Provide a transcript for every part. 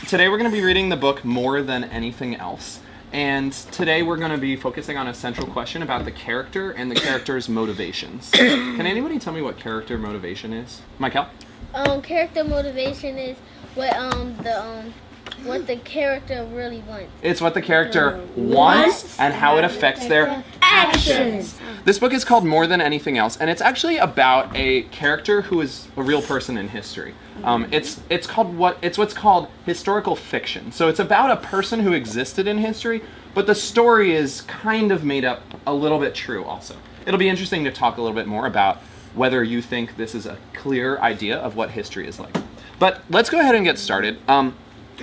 Today we're going to be reading the book More Than Anything Else. And today we're going to be focusing on a central question about the character and the character's motivations. Can anybody tell me what character motivation is? Michael? Character motivation is what the character really wants. It's what the character wants and how it affects their actions. This book is called More Than Anything Else, and it's actually about a character who is a real person in history. It's what's called historical fiction. So it's about a person who existed in history, but the story is kind of made up a little bit true also. It'll be interesting to talk a little bit more about whether you think this is a clear idea of what history is like. But let's go ahead and get started.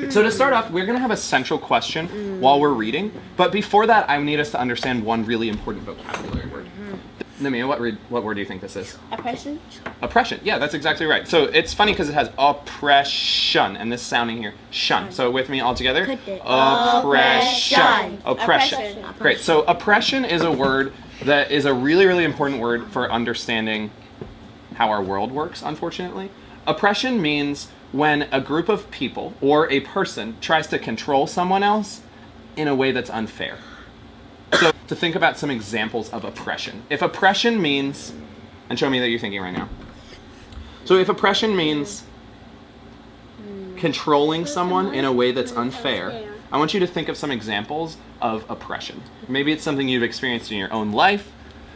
So to start off, we're going to have a central question while we're reading. But before that, I need us to understand one really important vocabulary word. Namia, what word do you think this is? Oppression. Oppression. Yeah, that's exactly right. So it's funny because it has oppression and this sounding here, shun. So with me all together. Oppression. Oppression. Great. So oppression is a word that is a really, really important word for understanding how our world works, unfortunately. Oppression means when a group of people or a person tries to control someone else in a way that's unfair. So to think about some examples of oppression. If oppression means, and show me that you're thinking right now. So if oppression means controlling someone in a way that's unfair, I want you to think of some examples of oppression. Maybe it's something you've experienced in your own life.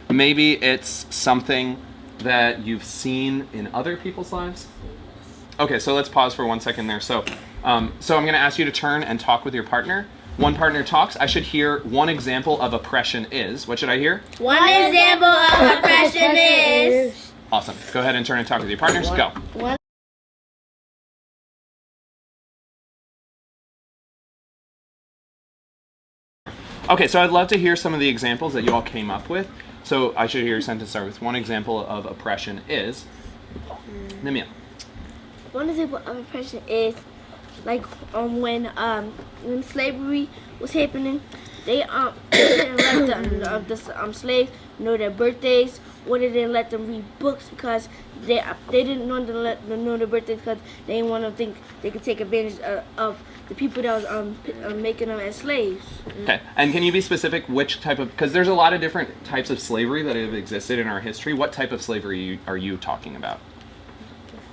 Maybe it's something that you've seen in other people's lives. Okay, so let's pause for 1 second there. So I'm going to ask you to turn and talk with your partner. One partner talks. I should hear one example of oppression is. What should I hear? One example of oppression is. Awesome. Go ahead and turn and talk with your partners. Go. Okay, so I'd love to hear some of the examples that you all came up with. So I should hear your sentence start with one example of oppression is. Namia. One example of oppression is like when slavery was happening, they didn't let the slaves know their birthdays, or they didn't let them read books because they didn't want to let them know their birthdays because they didn't want to think they could take advantage of the people that was making them as slaves. Okay, and can you be specific which type of, because there's a lot of different types of slavery that have existed in our history. What type of slavery are you talking about?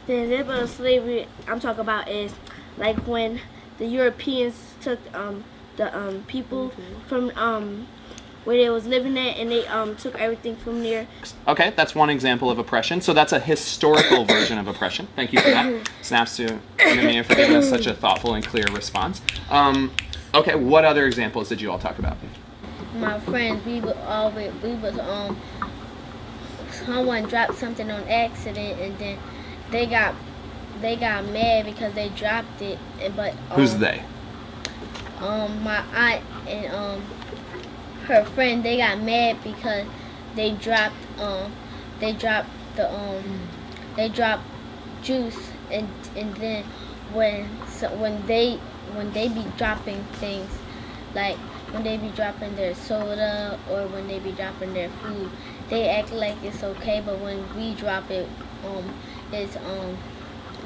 The example of slavery I'm talking about is like when the Europeans took the people from where they was living at, and they took everything from there. Okay, that's one example of oppression. So that's a historical version of oppression. Thank you for that. Snaps to Namia for giving us such a thoughtful and clear response. Okay, what other examples did you all talk about? My friends, someone dropped something on accident, and then they got mad because they dropped it, but who's they? My aunt and her friend, they got mad because they dropped juice, and then when they be dropping things, like when they be dropping their soda or when they be dropping their food, they act like it's okay, but when we drop it,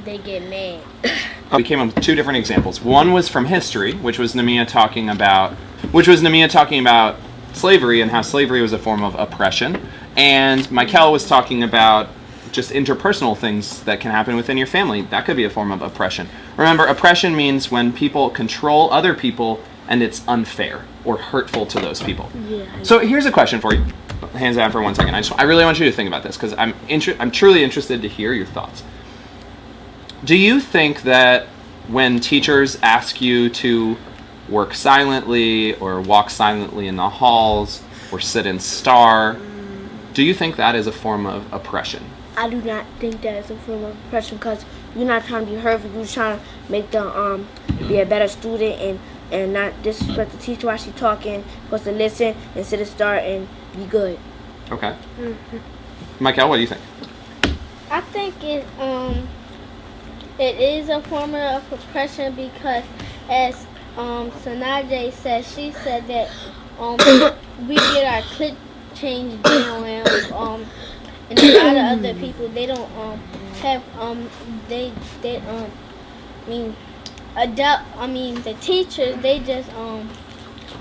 they get mad. We came up with two different examples. One was from history, which was Namia talking about slavery and how slavery was a form of oppression. And Michael was talking about just interpersonal things that can happen within your family. That could be a form of oppression. Remember, oppression means when people control other people and it's unfair or hurtful to those people. Yeah. So here's a question for you. Hands down for 1 second. I really want you to think about this because I'm truly interested to hear your thoughts. Do you think that when teachers ask you to work silently or walk silently in the halls or sit and star, do you think that is a form of oppression? I do not think that is a form of oppression because you're not trying to be hurtful. You're trying to make them be a better student and not disrespect the teacher while she's talking. Supposed to listen and sit and star and be good. Okay. Michael, what do you think? I think it is a form of oppression because, as Sanaje said, she said that we get our clip change down, and a lot of other people, they don't have the teachers, they just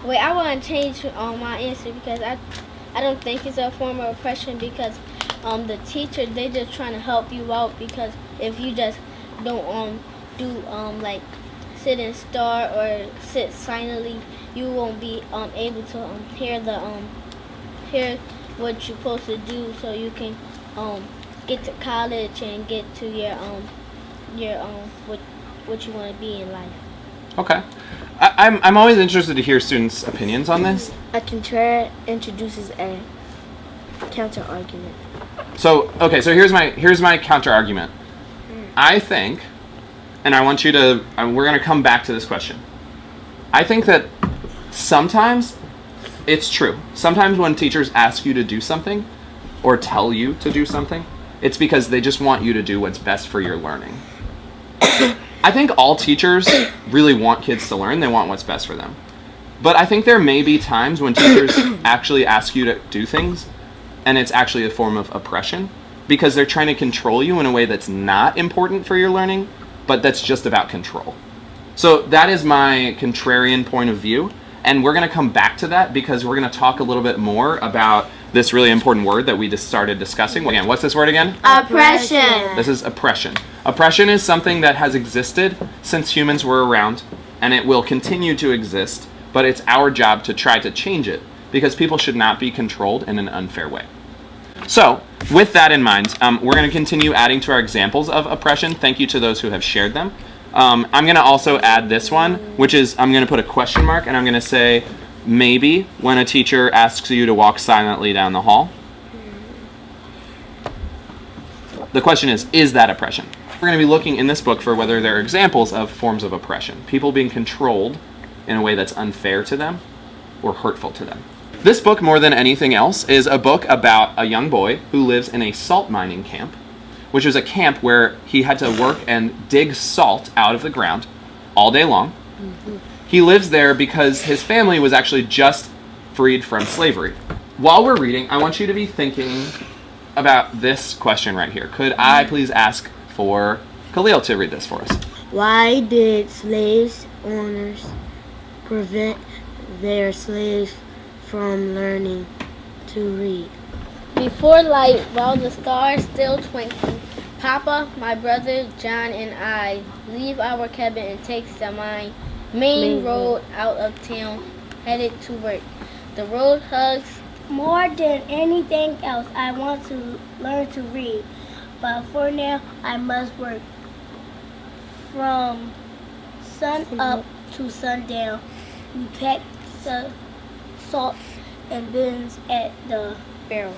wait, I want to change my answer because I don't think it's a form of oppression because the teacher, they just trying to help you out because if you just don't do like sit and stare or sit silently, you won't be able to hear what you're supposed to do so you can get to college and get to your what you want to be in life. Okay. I'm always interested to hear students' opinions on this. A contrary introduces a counter argument. So here's my counter argument. I think, and I want you to, we're going to come back to this question. I think that sometimes it's true. Sometimes when teachers ask you to do something or tell you to do something, it's because they just want you to do what's best for your learning. I think all teachers really want kids to learn. They want what's best for them. But I think there may be times when teachers actually ask you to do things and it's actually a form of oppression because they're trying to control you in a way that's not important for your learning, but that's just about control. So that is my contrarian point of view, and we're going to come back to that because we're going to talk a little bit more about this really important word that we just started discussing. Again, what's this word again? Oppression. This is oppression. Oppression is something that has existed since humans were around, and it will continue to exist, but it's our job to try to change it because people should not be controlled in an unfair way. So, with that in mind, we're going to continue adding to our examples of oppression. Thank you to those who have shared them. I'm going to also add this one, which is I'm going to put a question mark, and I'm going to say, maybe when a teacher asks you to walk silently down the hall. The question is that oppression? We're going to be looking in this book for whether there are examples of forms of oppression. People being controlled in a way that's unfair to them or hurtful to them. This book, more than anything else, is a book about a young boy who lives in a salt mining camp, which is a camp where he had to work and dig salt out of the ground all day long. He lives there because his family was actually just freed from slavery. While we're reading, I want you to be thinking about this question right here. Could I please ask for Khalil to read this for us? Why did slaves owners prevent their slaves from learning to read? Before light, while the stars still twinkle, Papa, my brother John, and I leave our cabin and take the main road out of town, headed to work. The road hugs. More than anything else, I want to learn to read, but for now, I must work. From sun up to sundown, we pack the salt and bins at the barrel.